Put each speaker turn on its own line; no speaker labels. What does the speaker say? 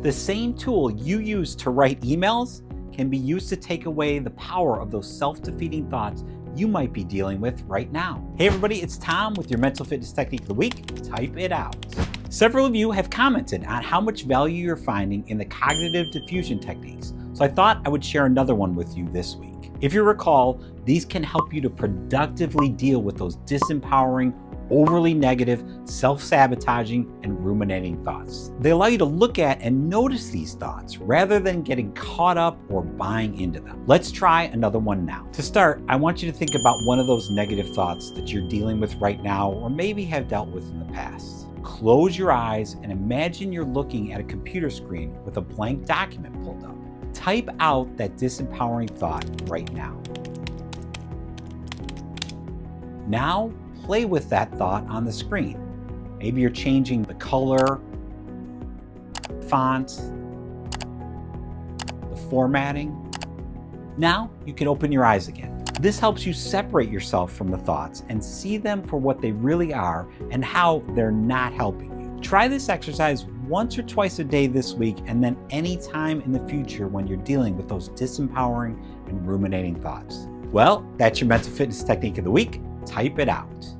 The same tool you use to write emails can be used to take away the power of those self-defeating thoughts you might be dealing with right now. Hey everybody, it's Tom with your mental fitness technique of the week. Type it out. Several of you have commented on how much value you're finding in the cognitive diffusion techniques, so I thought I would share another one with you this week. If you recall, these can help you to productively deal with those disempowering, overly negative, self-sabotaging, and ruminating thoughts. They allow you to look at and notice these thoughts rather than getting caught up or buying into them. Let's try another one now. To start, I want you to think about one of those negative thoughts that you're dealing with right now or maybe have dealt with in the past. Close your eyes and imagine you're looking at a computer screen with a blank document pulled up. Type out that disempowering thought right now. Now, play with that thought on the screen. Maybe you're changing the color, font, the formatting. Now you can open your eyes again. This helps you separate yourself from the thoughts and see them for what they really are and how they're not helping you. Try this exercise once or twice a day this week and then any time in the future when you're dealing with those disempowering and ruminating thoughts. Well, that's your mental fitness technique of the week. Type it out.